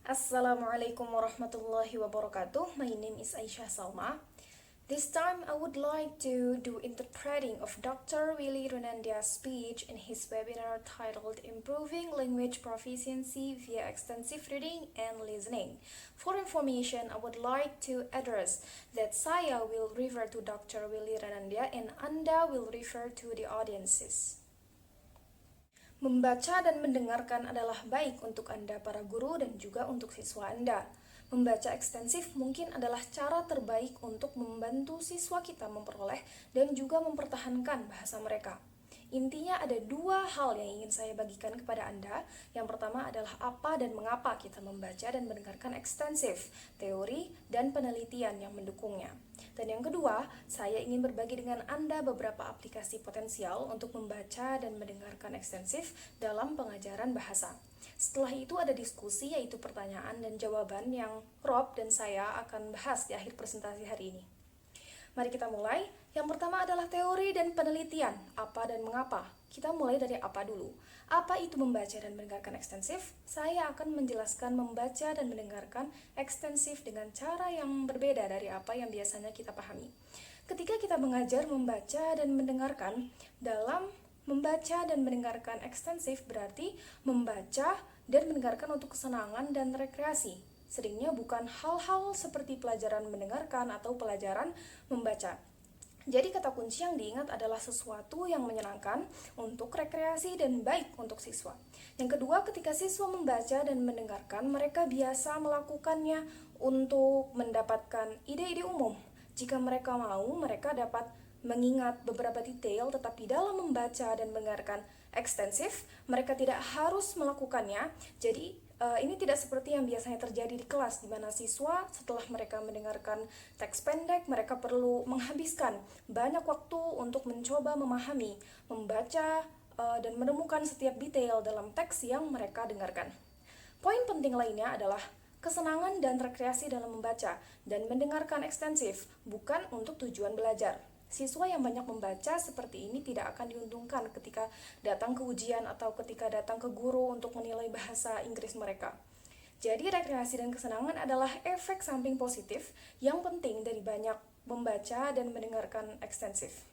Assalamualaikum warahmatullahi wabarakatuh. My name is Aisyah Salma. This time I would like to do interpreting of Dr. Willy Runandia's speech in his webinar titled Improving Language Proficiency via Extensive Reading and Listening. For information, I would like to address that saya will refer to Dr. Willy Runandia and Anda will refer to the audiences. Membaca dan mendengarkan adalah baik untuk Anda para guru dan juga untuk siswa Anda. Membaca ekstensif mungkin adalah cara terbaik untuk membantu siswa kita memperoleh dan juga mempertahankan bahasa mereka. Intinya ada dua hal yang ingin saya bagikan kepada Anda. Yang pertama adalah apa dan mengapa kita membaca dan mendengarkan ekstensif, teori dan penelitian yang mendukungnya. Dan yang kedua, saya ingin berbagi dengan Anda beberapa aplikasi potensial untuk membaca dan mendengarkan ekstensif dalam pengajaran bahasa. Setelah itu ada diskusi, yaitu pertanyaan dan jawaban yang Rob dan saya akan bahas di akhir presentasi hari ini. Mari kita mulai. Yang pertama adalah teori dan penelitian, apa dan mengapa. Kita mulai dari apa dulu. Apa itu membaca dan mendengarkan ekstensif? Saya akan menjelaskan membaca dan mendengarkan ekstensif dengan cara yang berbeda dari apa yang biasanya kita pahami. Ketika kita mengajar membaca dan mendengarkan, dalam membaca dan mendengarkan ekstensif berarti membaca dan mendengarkan untuk kesenangan dan rekreasi. Seringnya bukan hal-hal seperti pelajaran mendengarkan atau pelajaran membaca. Jadi kata kunci yang diingat adalah sesuatu yang menyenangkan untuk rekreasi dan baik untuk siswa. Yang kedua, ketika siswa membaca dan mendengarkan, mereka biasa melakukannya untuk mendapatkan ide-ide umum. Jika mereka mau, mereka dapat mengingat beberapa detail, tetapi dalam membaca dan mendengarkan ekstensif, mereka tidak harus melakukannya. Jadi ini tidak seperti yang biasanya terjadi di kelas, di mana siswa setelah mereka mendengarkan teks pendek, mereka perlu menghabiskan banyak waktu untuk mencoba memahami, membaca, dan menemukan setiap detail dalam teks yang mereka dengarkan. Poin penting lainnya adalah kesenangan dan rekreasi dalam membaca dan mendengarkan ekstensif, bukan untuk tujuan belajar. Siswa yang banyak membaca seperti ini tidak akan diuntungkan ketika datang ke ujian atau ketika datang ke guru untuk menilai bahasa Inggris mereka. Jadi rekreasi dan kesenangan adalah efek samping positif yang penting dari banyak membaca dan mendengarkan ekstensif.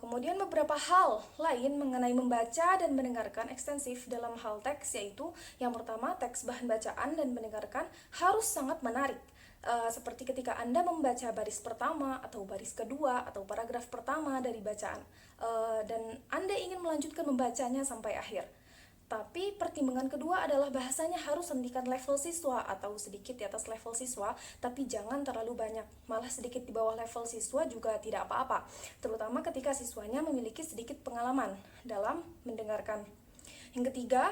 Kemudian beberapa hal lain mengenai membaca dan mendengarkan ekstensif dalam hal teks, yaitu yang pertama, teks bahan bacaan dan mendengarkan harus sangat menarik. Seperti ketika Anda membaca baris pertama atau baris kedua atau paragraf pertama dari bacaan, dan Anda ingin melanjutkan membacanya sampai akhir. Tapi pertimbangan kedua adalah bahasanya harus hentikan level siswa atau sedikit di atas level siswa, tapi jangan terlalu banyak. Malah sedikit di bawah level siswa juga tidak apa-apa, terutama ketika siswanya memiliki sedikit pengalaman dalam mendengarkan. Yang ketiga,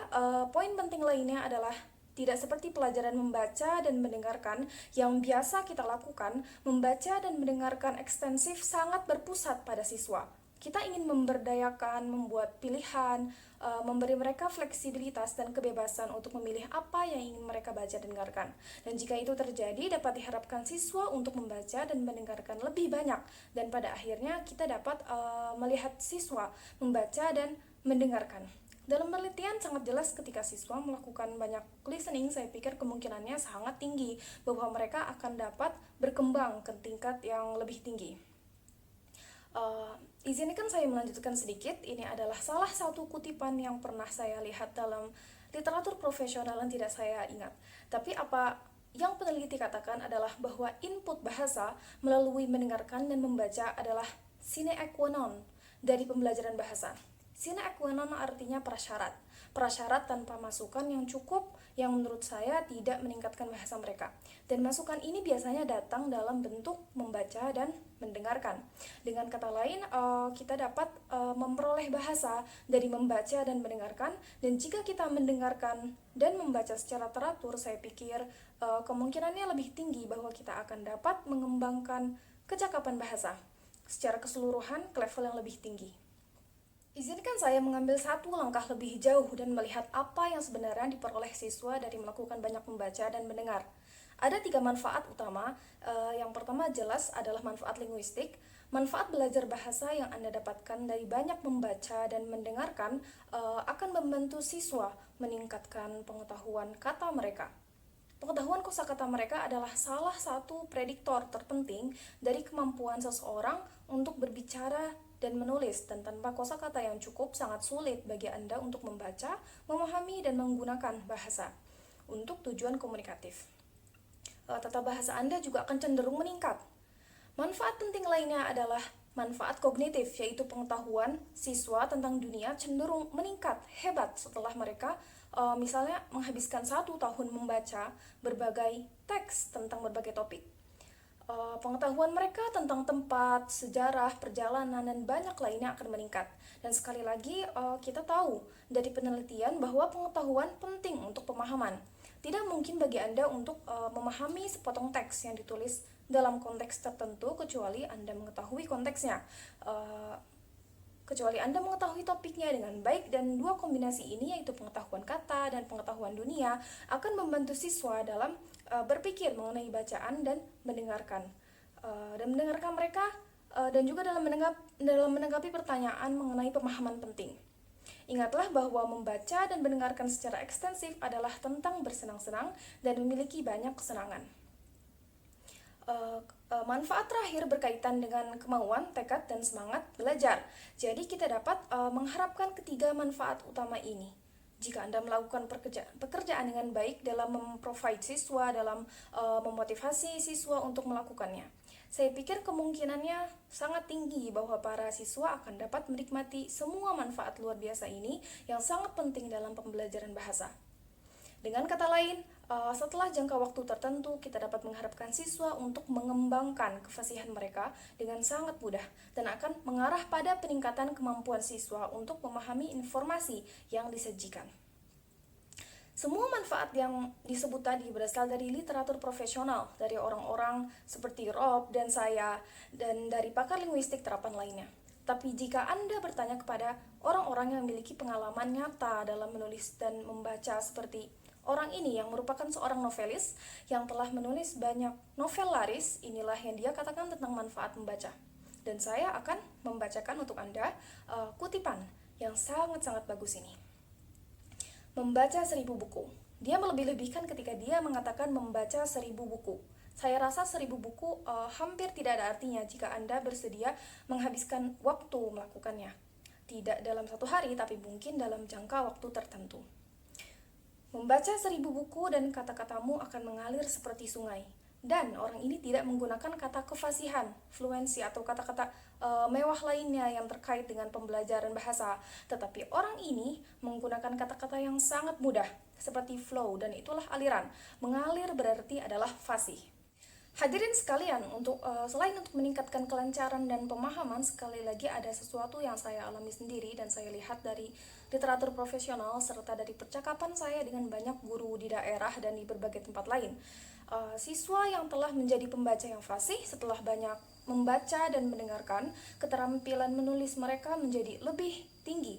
poin penting lainnya adalah tidak seperti pelajaran membaca dan mendengarkan yang biasa kita lakukan, membaca dan mendengarkan ekstensif sangat berpusat pada siswa. Kita ingin memberdayakan, membuat pilihan, memberi mereka fleksibilitas dan kebebasan untuk memilih apa yang ingin mereka baca dan dengarkan. Dan jika itu terjadi, dapat diharapkan siswa untuk membaca dan mendengarkan lebih banyak. Dan pada akhirnya kita dapat melihat siswa membaca dan mendengarkan. Dalam penelitian sangat jelas ketika siswa melakukan banyak listening, saya pikir kemungkinannya sangat tinggi bahwa mereka akan dapat berkembang ke tingkat yang lebih tinggi. Izinkan saya melanjutkan sedikit. Ini adalah salah satu kutipan yang pernah saya lihat dalam literatur profesional yang tidak saya ingat. Tapi apa yang peneliti katakan adalah bahwa input bahasa melalui mendengarkan dan membaca adalah sine qua non dari pembelajaran bahasa. Sine qua non artinya prasyarat. Prasyarat tanpa masukan yang cukup yang menurut saya tidak meningkatkan bahasa mereka. Dan masukan ini biasanya datang dalam bentuk membaca dan mendengarkan. Dengan kata lain, kita dapat memperoleh bahasa dari membaca dan mendengarkan. Dan jika kita mendengarkan dan membaca secara teratur, saya pikir kemungkinannya lebih tinggi bahwa kita akan dapat mengembangkan kecakapan bahasa secara keseluruhan ke level yang lebih tinggi. Izinkan saya mengambil satu langkah lebih jauh dan melihat apa yang sebenarnya diperoleh siswa dari melakukan banyak membaca dan mendengar. Ada 3 manfaat utama. Yang pertama jelas adalah manfaat linguistik. Manfaat belajar bahasa yang Anda dapatkan dari banyak membaca dan mendengarkan akan membantu siswa meningkatkan pengetahuan kata mereka. Pengetahuan kosakata mereka adalah salah satu prediktor terpenting dari kemampuan seseorang untuk berbicara dan menulis, dan tanpa kosakata yang cukup sangat sulit bagi Anda untuk membaca, memahami, dan menggunakan bahasa untuk tujuan komunikatif. Tata bahasa Anda juga akan cenderung meningkat. Manfaat penting lainnya adalah manfaat kognitif, yaitu pengetahuan siswa tentang dunia cenderung meningkat hebat setelah mereka misalnya menghabiskan 1 tahun membaca berbagai teks tentang berbagai topik. Pengetahuan mereka tentang tempat, sejarah, perjalanan, dan banyak lainnya akan meningkat. Dan sekali lagi, kita tahu dari penelitian bahwa pengetahuan penting untuk pemahaman. Tidak mungkin bagi Anda untuk memahami sepotong teks yang ditulis dalam konteks tertentu kecuali Anda mengetahui konteksnya. Kecuali Anda mengetahui topiknya dengan baik, dan dua kombinasi ini yaitu pengetahuan kata dan pengetahuan dunia akan membantu siswa dalam berpikir mengenai bacaan dan mendengarkan mereka dan juga dalam menanggapi pertanyaan mengenai pemahaman penting. Ingatlah bahwa membaca dan mendengarkan secara ekstensif adalah tentang bersenang-senang dan memiliki banyak kesenangan. Manfaat terakhir berkaitan dengan kemauan, tekad, dan semangat belajar. Jadi kita dapat mengharapkan ketiga manfaat utama ini. Jika Anda melakukan pekerjaan dengan baik dalam memprovide siswa, dalam memotivasi siswa untuk melakukannya, saya pikir kemungkinannya sangat tinggi bahwa para siswa akan dapat menikmati semua manfaat luar biasa ini yang sangat penting dalam pembelajaran bahasa. Dengan kata lain, setelah jangka waktu tertentu, kita dapat mengharapkan siswa untuk mengembangkan kefasihan mereka dengan sangat mudah dan akan mengarah pada peningkatan kemampuan siswa untuk memahami informasi yang disajikan. Semua manfaat yang disebut tadi berasal dari literatur profesional, dari orang-orang seperti Rob dan saya, dan dari pakar linguistik terapan lainnya. Tapi jika Anda bertanya kepada orang-orang yang memiliki pengalaman nyata dalam menulis dan membaca seperti orang ini yang merupakan seorang novelis yang telah menulis banyak novel laris, inilah yang dia katakan tentang manfaat membaca. Dan saya akan membacakan untuk Anda kutipan yang sangat-sangat bagus ini. Membaca 1000 buku. Dia melebih-lebihkan ketika dia mengatakan membaca 1000 buku. Saya rasa 1000 buku hampir tidak ada artinya jika Anda bersedia menghabiskan waktu melakukannya. Tidak dalam 1 hari, tapi mungkin dalam jangka waktu tertentu. Membaca 1000 buku dan kata-katamu akan mengalir seperti sungai. Dan orang ini tidak menggunakan kata kefasihan, fluensi, atau kata-kata mewah lainnya yang terkait dengan pembelajaran bahasa. Tetapi orang ini menggunakan kata-kata yang sangat mudah, seperti flow, dan itulah aliran. Mengalir berarti adalah fasih. Hadirin sekalian, selain untuk meningkatkan kelancaran dan pemahaman, sekali lagi ada sesuatu yang saya alami sendiri dan saya lihat dari literatur profesional serta dari percakapan saya dengan banyak guru di daerah dan di berbagai tempat lain. Siswa yang telah menjadi pembaca yang fasih setelah banyak membaca dan mendengarkan, keterampilan menulis mereka menjadi lebih tinggi,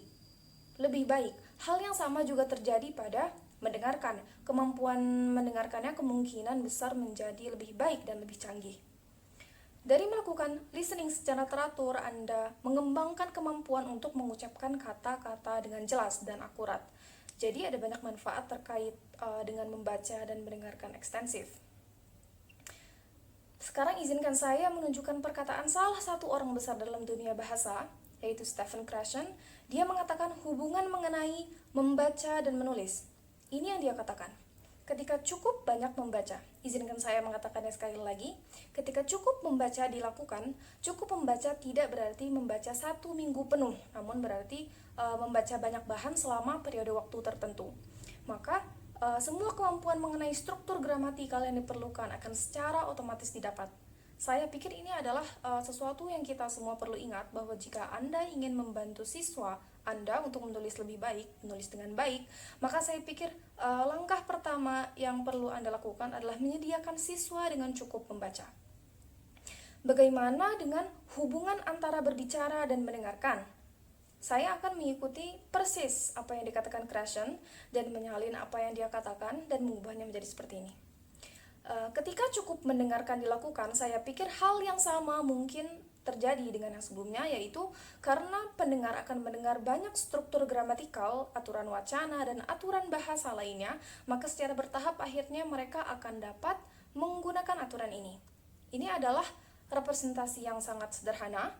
lebih baik. Hal yang sama juga terjadi pada mendengarkan. Kemampuan mendengarkannya kemungkinan besar menjadi lebih baik dan lebih canggih. Dari melakukan listening secara teratur, Anda mengembangkan kemampuan untuk mengucapkan kata-kata dengan jelas dan akurat. Jadi ada banyak manfaat terkait dengan membaca dan mendengarkan ekstensif. Sekarang izinkan saya menunjukkan perkataan salah satu orang besar dalam dunia bahasa, yaitu Stephen Krashen. Dia mengatakan hubungan mengenai membaca dan menulis. Ini yang dia katakan. Ketika cukup banyak membaca, izinkan saya mengatakannya sekali lagi, ketika cukup membaca dilakukan, cukup membaca tidak berarti membaca 1 minggu penuh, namun berarti membaca banyak bahan selama periode waktu tertentu. Maka semua kemampuan mengenai struktur gramatikal yang diperlukan akan secara otomatis didapat. Saya pikir ini adalah sesuatu yang kita semua perlu ingat, bahwa jika Anda ingin membantu siswa Anda untuk menulis lebih baik, menulis dengan baik, maka saya pikir langkah pertama yang perlu Anda lakukan adalah menyediakan siswa dengan cukup membaca. Bagaimana dengan hubungan antara berbicara dan mendengarkan? Saya akan mengikuti persis apa yang dikatakan Krashen dan menyalin apa yang dia katakan dan mengubahnya menjadi seperti ini. Ketika cukup mendengarkan dilakukan, saya pikir hal yang sama mungkin terjadi dengan yang sebelumnya, yaitu karena pendengar akan mendengar banyak struktur gramatikal, aturan wacana, dan aturan bahasa lainnya, maka secara bertahap akhirnya mereka akan dapat menggunakan aturan ini. Ini adalah representasi yang sangat sederhana,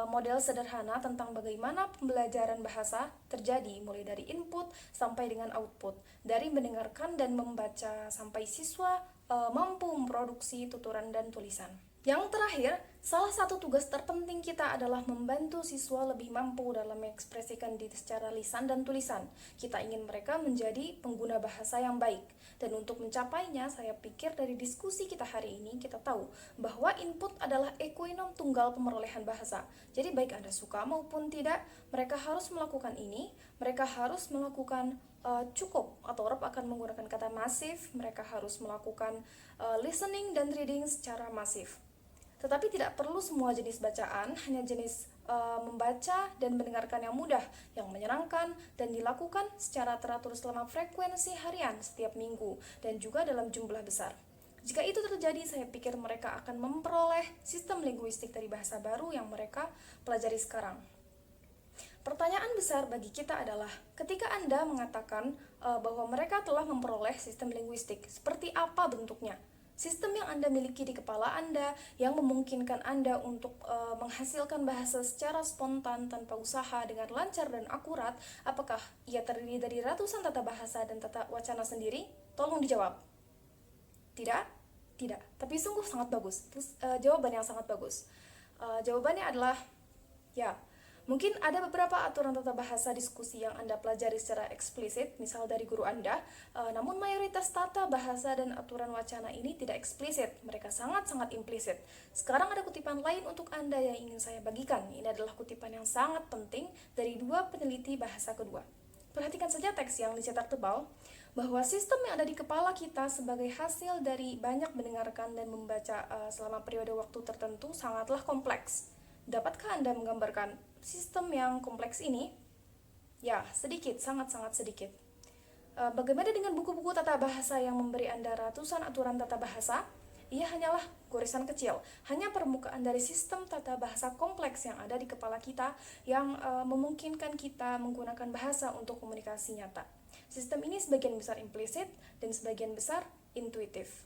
model sederhana tentang bagaimana pembelajaran bahasa terjadi mulai dari input sampai dengan output, dari mendengarkan dan membaca sampai siswa mampu memproduksi tuturan dan tulisan. Yang terakhir, salah satu tugas terpenting kita adalah membantu siswa lebih mampu dalam mengekspresikan diri secara lisan dan tulisan. Kita ingin mereka menjadi pengguna bahasa yang baik. Dan untuk mencapainya, saya pikir dari diskusi kita hari ini, kita tahu bahwa input adalah ekonom tunggal pemerolehan bahasa. Jadi baik Anda suka maupun tidak, mereka harus melakukan ini, mereka harus melakukan cukup atau Rob akan menggunakan kata masif, mereka harus melakukan listening dan reading secara masif. Tetapi tidak perlu semua jenis bacaan, hanya jenis membaca dan mendengarkan yang mudah, yang menyenangkan, dan dilakukan secara teratur selama frekuensi harian setiap minggu, dan juga dalam jumlah besar. Jika itu terjadi, saya pikir mereka akan memperoleh sistem linguistik dari bahasa baru yang mereka pelajari sekarang. Pertanyaan besar bagi kita adalah, ketika Anda mengatakan bahwa mereka telah memperoleh sistem linguistik, seperti apa bentuknya? Sistem yang Anda miliki di kepala Anda yang memungkinkan Anda untuk menghasilkan bahasa secara spontan tanpa usaha dengan lancar dan akurat, apakah ia terdiri dari ratusan tata bahasa dan tata wacana sendiri? Tolong dijawab. Tidak? Tidak. Tapi sungguh sangat bagus. Jawaban yang sangat bagus. Jawabannya adalah ya. Mungkin ada beberapa aturan tata bahasa diskusi yang Anda pelajari secara eksplisit, misal dari guru Anda, namun mayoritas tata bahasa dan aturan wacana ini tidak eksplisit, mereka sangat-sangat implisit. Sekarang ada kutipan lain untuk Anda yang ingin saya bagikan. Ini adalah kutipan yang sangat penting dari dua peneliti bahasa kedua. Perhatikan saja teks yang dicetak tebal, bahwa sistem yang ada di kepala kita sebagai hasil dari banyak mendengarkan dan membaca selama periode waktu tertentu sangatlah kompleks. Dapatkah Anda menggambarkan sistem yang kompleks ini? Ya, sedikit, sangat-sangat sedikit. Bagaimana dengan buku-buku tata bahasa yang memberi Anda ratusan aturan tata bahasa? Ia hanyalah goresan kecil, hanya permukaan dari sistem tata bahasa kompleks yang ada di kepala kita yang memungkinkan kita menggunakan bahasa untuk komunikasi nyata. Sistem ini sebagian besar implisit dan sebagian besar intuitif.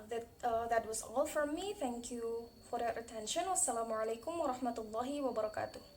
That was all from me. Thank you for your attention. Wassalamualaikum warahmatullahi wabarakatuh.